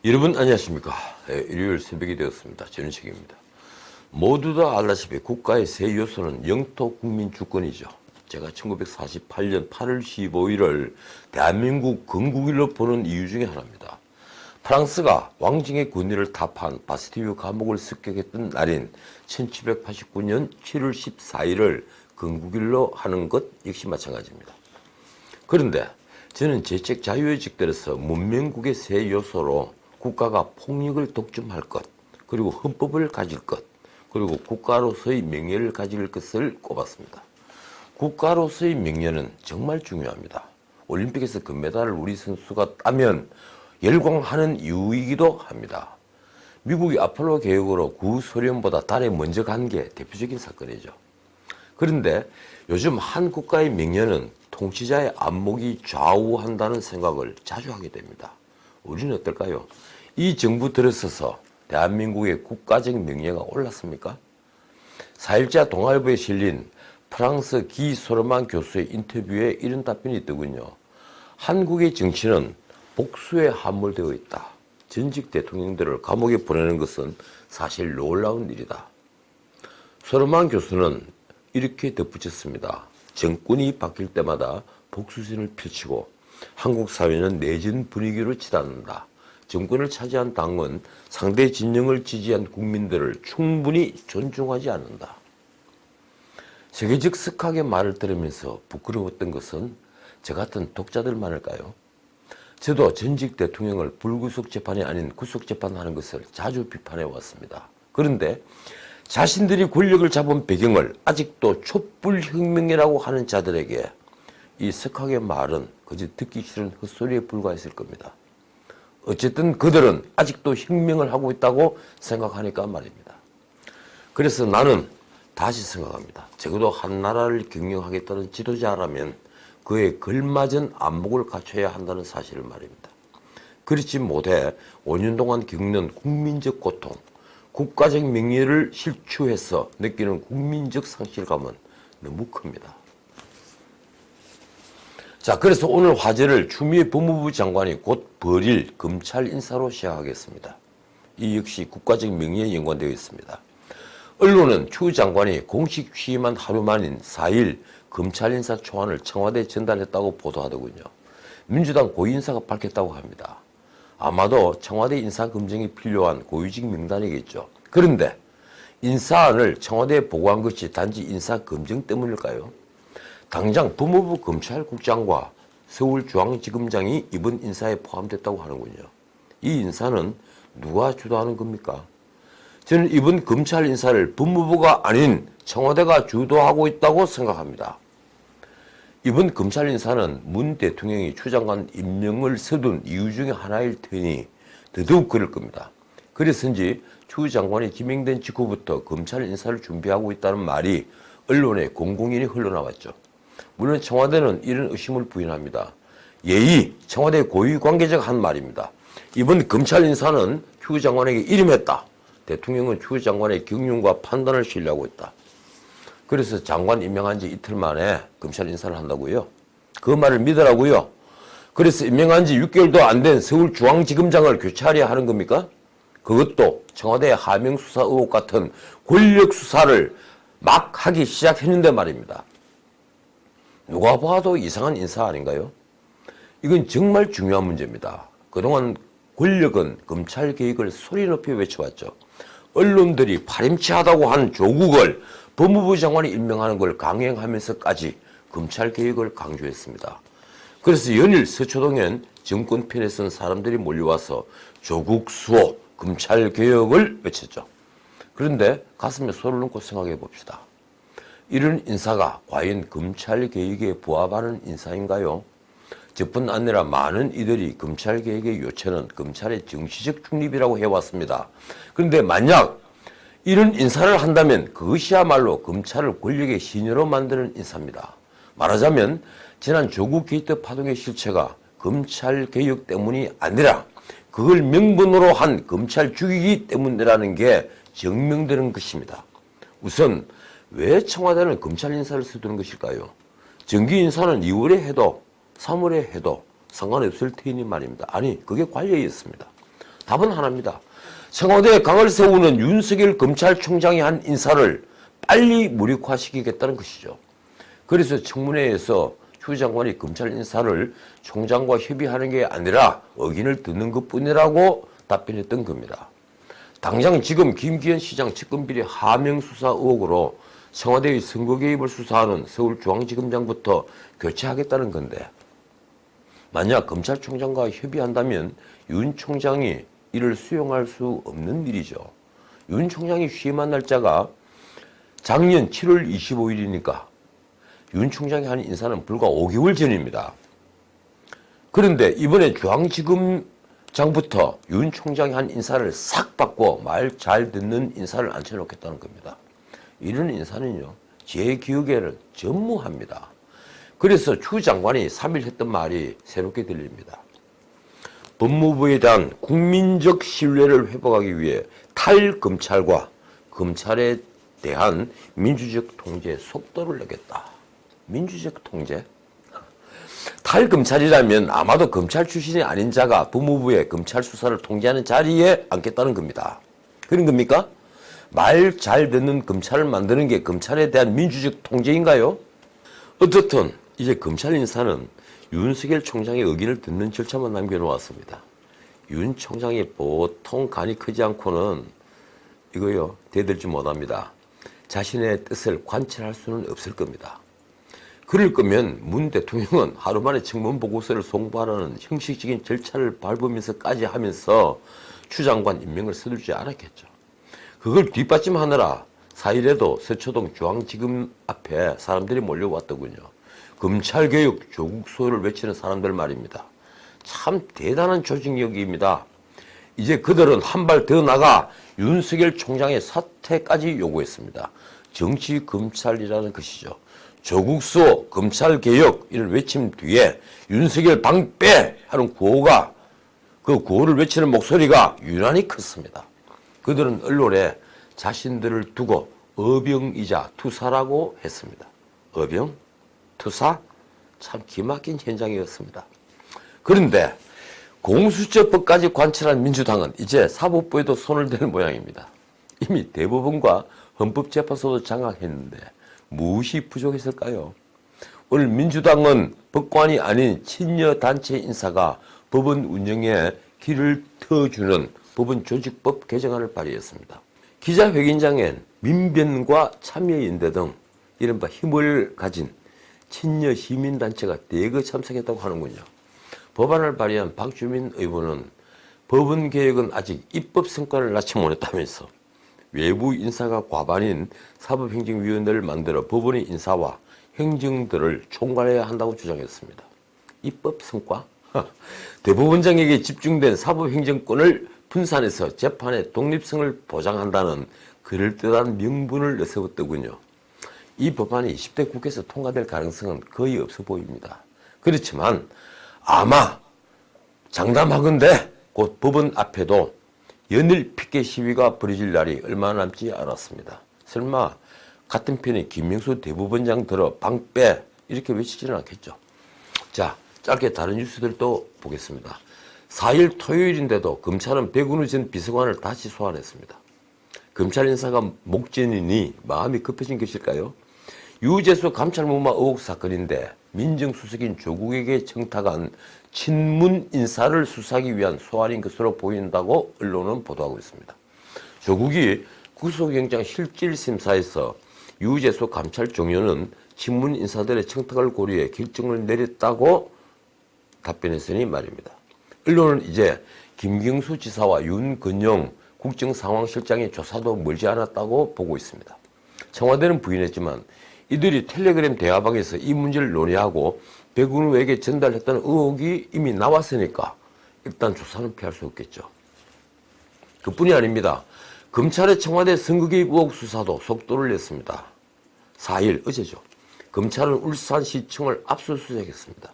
여러분 안녕하십니까. 일요일 새벽이 되었습니다. 전인식입니다. 모두 다 알다시피 국가의 세 요소는 영토, 국민, 주권이죠. 제가 1948년 8월 15일을 대한민국 건국일로 보는 이유 중에 하나입니다. 프랑스가 왕정의 권위를 타파한 바스티유 감옥을 습격했던 날인 1789년 7월 14일을 건국일로 하는 것 역시 마찬가지입니다. 그런데 저는 재책 자유의 직들에서 문명국의 세 요소로 국가가 폭력을 독점할 것, 그리고 헌법을 가질 것, 그리고 국가로서의 명예를 가질 것을 꼽았습니다. 국가로서의 명예는 정말 중요합니다. 올림픽에서 금메달을 우리 선수가 따면 열광하는 이유이기도 합니다. 미국이 아폴로 계획으로 구소련보다 달에 먼저 간 게 대표적인 사건이죠. 그런데 요즘 한 국가의 명예는 통치자의 안목이 좌우한다는 생각을 자주 하게 됩니다. 우리는 어떨까요? 이 정부 들어서서 대한민국의 국가적 명예가 올랐습니까? 4일자 동아일보에 실린 프랑스 기 소르만 교수의 인터뷰에 이런 답변이 있더군요. 한국의 정치는 복수에 함몰되어 있다. 전직 대통령들을 감옥에 보내는 것은 사실 놀라운 일이다. 소르만 교수는 이렇게 덧붙였습니다. 정권이 바뀔 때마다 복수전을 펼치고 한국 사회는 내전 분위기로 치닫는다. 정권을 차지한 당은 상대 진영을 지지한 국민들을 충분히 존중하지 않는다. 세계적 스카의 말을 들으면서 부끄러웠던 것은 저 같은 독자들만일까요? 저도 전직 대통령을 불구속 재판이 아닌 구속 재판하는 것을 자주 비판해 왔습니다. 그런데 자신들이 권력을 잡은 배경을 아직도 촛불혁명이라고 하는 자들에게 이 스카의 말은 그저 듣기 싫은 헛소리에 불과했을 겁니다. 어쨌든 그들은 아직도 혁명을 하고 있다고 생각하니까 말입니다. 그래서 나는 다시 생각합니다. 적어도 한 나라를 경영하겠다는 지도자라면 그에 걸맞은 안목을 갖춰야 한다는 사실을 말입니다. 그렇지 못해 5년 동안 겪는 국민적 고통, 국가적 명예를 실추해서 느끼는 국민적 상실감은 너무 큽니다. 자, 그래서 오늘 화제를 추미애 법무부 장관이 곧 벌일 검찰 인사로 시작하겠습니다. 이 역시 국가적 명예에 연관되어 있습니다. 언론은 추 장관이 공식 취임한 하루 만인 4일 검찰 인사 초안을 청와대에 전달했다고 보도하더군요. 민주당 고위인사가 밝혔다고 합니다. 아마도 청와대 인사 검증이 필요한 고위직 명단이겠죠. 그런데 인사안을 청와대에 보고한 것이 단지 인사 검증 때문일까요? 당장 법무부 검찰국장과 서울중앙지검장이 이번 인사에 포함됐다고 하는군요. 이 인사는 누가 주도하는 겁니까? 저는 이번 검찰 인사를 법무부가 아닌 청와대가 주도하고 있다고 생각합니다. 이번 검찰 인사는 문 대통령이 추 장관 임명을 서둔 이유 중에 하나일 테니 더더욱 그럴 겁니다. 그래서인지 추 장관이 지명된 직후부터 검찰 인사를 준비하고 있다는 말이 언론에 공공연히 흘러나왔죠. 물론 청와대는 이런 의심을 부인합니다. 예의, 청와대 고위 관계자가 한 말입니다. 이번 검찰 인사는 추 장관에게 이름했다. 대통령은 추 장관의 경륜과 판단을 신뢰하고 있다. 그래서 장관 임명한 지 이틀 만에 검찰 인사를 한다고요? 그 말을 믿으라고요? 그래서 임명한 지 6개월도 안 된 서울중앙지검장을 교체하려 하는 겁니까? 그것도 청와대 하명수사 의혹 같은 권력 수사를 막 하기 시작했는데 말입니다. 누가 봐도 이상한 인사 아닌가요? 이건 정말 중요한 문제입니다. 그동안 권력은 검찰 개혁을 소리 높이 외쳐왔죠. 언론들이 파렴치하다고 한 조국을 법무부 장관이 임명하는 걸 강행하면서까지 검찰 개혁을 강조했습니다. 그래서 연일 서초동엔 정권편에 선 사람들이 몰려와서 조국 수호 검찰 개혁을 외쳤죠. 그런데 가슴에 손을 얹고 생각해 봅시다. 이런 인사가 과연 검찰 개혁에 부합하는 인사인가요? 저뿐 아니라 많은 이들이 검찰 개혁의 요체는 검찰의 정치적 중립이라고 해왔습니다. 그런데 만약 이런 인사를 한다면 그것이야말로 검찰을 권력의 신여로 만드는 인사입니다. 말하자면 지난 조국 게이트 파동의 실체가 검찰 개혁 때문이 아니라 그걸 명분으로 한 검찰 죽이기 때문이라는 게 증명되는 것입니다. 우선 왜 청와대는 검찰 인사를 서두른 것일까요? 정기 인사는 2월에 해도 3월에 해도 상관없을 테니 말입니다. 아니, 그게 관례였습니다. 답은 하나입니다. 청와대에 강을 세우는 윤석열 검찰총장이 한 인사를 빨리 무력화시키겠다는 것이죠. 그래서 청문회에서 추 장관이 검찰 인사를 총장과 협의하는 게 아니라 의견을 듣는 것뿐이라고 답변했던 겁니다. 당장 지금 김기현 시장 측근비리 하명수사 의혹으로 청와대의 선거 개입을 수사하는 서울중앙지검장부터 교체하겠다는 건데, 만약 검찰총장과 협의한다면 윤 총장이 이를 수용할 수 없는 일이죠. 윤 총장이 취임한 날짜가 작년 7월 25일이니까 윤 총장이 한 인사는 불과 5개월 전입니다. 그런데 이번에 중앙지검장부터 윤 총장이 한 인사를 싹 바꿔 말 잘 듣는 인사를 앉혀놓겠다는 겁니다. 이런 인사는요, 제 기억에는 전무합니다. 그래서 추 장관이 3일 했던 말이 새롭게 들립니다. 법무부에 대한 국민적 신뢰를 회복하기 위해 탈검찰과 검찰에 대한 민주적 통제에 속도를 내겠다. 민주적 통제? 탈검찰이라면 아마도 검찰 출신이 아닌 자가 법무부의 검찰 수사를 통제하는 자리에 앉겠다는 겁니다. 그런 겁니까? 말 잘 듣는 검찰을 만드는 게 검찰에 대한 민주적 통제인가요? 어떻든 이제 검찰 인사는 윤석열 총장의 의견을 듣는 절차만 남겨놓았습니다. 윤 총장이 보통 간이 크지 않고는 이거요, 대들지 못합니다. 자신의 뜻을 관철할 수는 없을 겁니다. 그럴 거면 문 대통령은 하루 만에 청문 보고서를 송부하라는 형식적인 절차를 밟으면서까지 하면서 추 장관 임명을 서두르지 않았겠죠. 그걸 뒷받침하느라 4일에도 서초동 중앙지검 앞에 사람들이 몰려왔더군요. 검찰개혁 조국소를 외치는 사람들 말입니다. 참 대단한 조직력입니다. 이제 그들은 한 발 더 나가 윤석열 총장의 사퇴까지 요구했습니다. 정치검찰이라는 것이죠. 조국소 검찰개혁 이를 외침 뒤에 윤석열 방패 하는 구호가, 그 구호를 외치는 목소리가 유난히 컸습니다. 그들은 언론에 자신들을 두고 어병이자 투사라고 했습니다. 어병? 투사? 참 기막힌 현장이었습니다. 그런데 공수처법까지 관철한 민주당은 이제 사법부에도 손을 대는 모양입니다. 이미 대법원과 헌법재판소도 장악했는데 무엇이 부족했을까요? 오늘 민주당은 법관이 아닌 친여단체 인사가 법원 운영에 길을 터주는 법원 조직법 개정안을 발의했습니다. 기자회견장엔 민변과 참여연대 등 이른바 힘을 가진 친여 시민단체가 대거 참석했다고 하는군요. 법안을 발의한 박주민 의원은 법원 개혁은 아직 입법 성과를 낳지 못했다면서 외부 인사가 과반인 사법행정위원회를 만들어 법원의 인사와 행정들을 총괄해야 한다고 주장했습니다. 입법 성과? 대법원장에게 집중된 사법행정권을 분산해서 재판의 독립성을 보장한다는 그럴듯한 명분을 내세웠더군요. 이 법안이 20대 국회에서 통과될 가능성은 거의 없어 보입니다. 그렇지만 아마 장담하건대 곧 법원 앞에도 연일 피켓 시위가 벌어질 날이 얼마 남지 않았습니다. 설마 같은 편에 김명수 대법원장 들어 방빼 이렇게 외치지는 않겠죠. 자, 짧게 다른 뉴스들도 보겠습니다. 4일 토요일인데도 검찰은 백운우 전 비서관을 다시 소환했습니다. 검찰 인사가 목전이니 마음이 급해진 것일까요? 유재수 감찰무마 의혹 사건인데 민정수석인 조국에게 청탁한 친문 인사를 수사하기 위한 소환인 것으로 보인다고 언론은 보도하고 있습니다. 조국이 구속영장 실질심사에서 유재수 감찰총장은 친문 인사들의 청탁을 고려해 결정을 내렸다고 답변했으니 말입니다. 언론은 이제 김경수 지사와 윤건영 국정상황실장의 조사도 멀지 않았다고 보고 있습니다. 청와대는 부인했지만 이들이 텔레그램 대화방에서 이 문제를 논의하고 백운우에게 전달했다는 의혹이 이미 나왔으니까 일단 조사는 피할 수 없겠죠. 그뿐이 아닙니다. 검찰의 청와대 선거개입 의혹 수사도 속도를 냈습니다. 4일 어제죠. 검찰은 울산시청을 압수수색했습니다.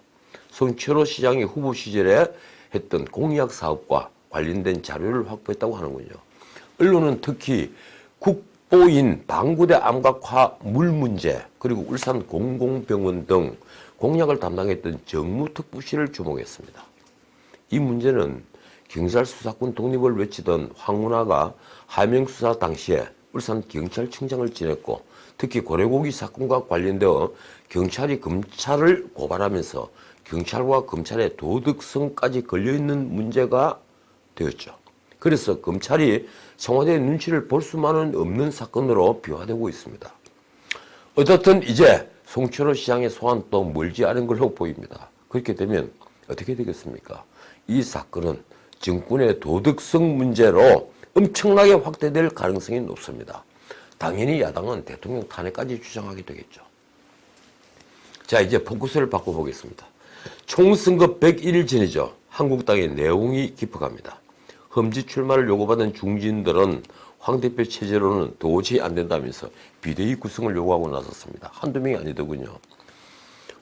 성철호 시장이 후보 시절에 했던 공약 사업과 관련된 자료를 확보했다고 하는군요. 언론은 특히 국보인 방구대 암각화 물 문제 그리고 울산 공공병원 등 공약을 담당했던 정무특보실을 주목했습니다. 이 문제는 경찰 수사권 독립을 외치던 황운하가 하명 수사 당시에 울산 경찰청장을 지냈고 특히 고래고기 사건과 관련되어 경찰이 검찰을 고발하면서 경찰과 검찰의 도덕성까지 걸려있는 문제가 되었죠. 그래서 검찰이 청와대의 눈치를 볼 수만은 없는 사건으로 비화되고 있습니다. 어떻든 이제 송철호 시장의 소환도 멀지 않은 걸로 보입니다. 그렇게 되면 어떻게 되겠습니까? 이 사건은 정권의 도덕성 문제로 엄청나게 확대될 가능성이 높습니다. 당연히 야당은 대통령 탄핵까지 주장하게 되겠죠. 자, 이제 포커스를 바꿔보겠습니다. 총선거 101일 전이죠. 한국당의 내용이 깊어갑니다. 험지 출마를 요구받은 중진들은 황 대표 체제로는 도저히 안 된다면서 비대위 구성을 요구하고 나섰습니다. 한두 명이 아니더군요.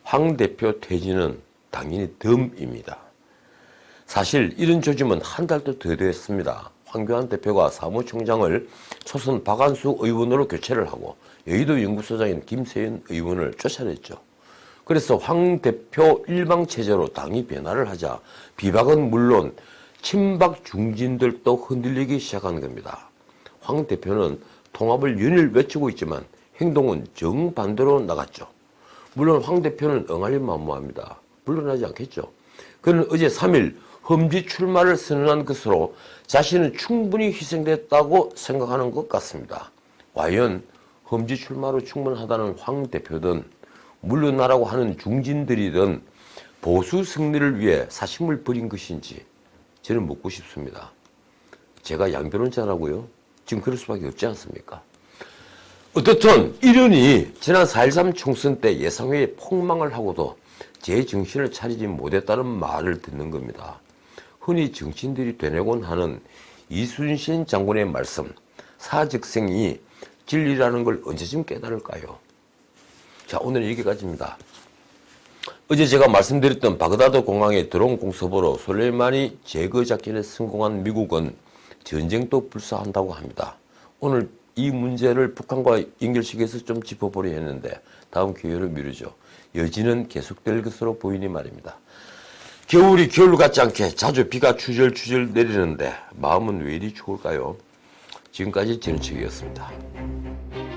황 대표 퇴진은 당연히 덤입니다. 사실 이런 조짐은 한 달도 더 됐습니다. 황교안 대표가 사무총장을 초선 박한수 의원으로 교체를 하고 여의도 연구소장인 김세연 의원을 쫓아냈죠. 그래서 황 대표 일방체제로 당이 변화를 하자 비박은 물론 친박 중진들도 흔들리기 시작한 겁니다. 황 대표는 통합을 연일 외치고 있지만 행동은 정반대로 나갔죠. 물론 황 대표는 응할림만무합니다. 물러나지 않겠죠. 그는 어제 3일 험지 출마를 선언한 것으로 자신은 충분히 희생됐다고 생각하는 것 같습니다. 과연 험지 출마로 충분하다는 황 대표든 물러나라고 하는 중진들이든 보수 승리를 위해 사심을 버린 것인지 저는 묻고 싶습니다. 제가 양변호자라고요? 지금 그럴 수밖에 없지 않습니까? 어떻든 이러니 지난 4.13 총선 때 예상외의 폭망을 하고도 제 정신을 차리지 못했다는 말을 듣는 겁니다. 흔히 정치인들이 되뇌곤 하는 이순신 장군의 말씀, 사즉생이 진리라는 걸 언제쯤 깨달을까요? 자, 오늘은 여기까지입니다. 어제 제가 말씀드렸던 바그다드 공항의 드론 공습으로 솔레이마니 제거 작전에 성공한 미국은 전쟁도 불사한다고 합니다. 오늘 이 문제를 북한과 연결시켜서 좀 짚어보려 했는데 다음 기회를 미루죠. 여지는 계속될 것으로 보이니 말입니다. 겨울이 겨울 같지 않게 자주 비가 추절추절 내리는데 마음은 왜 이리 추울까요? 지금까지 전우책이었습니다.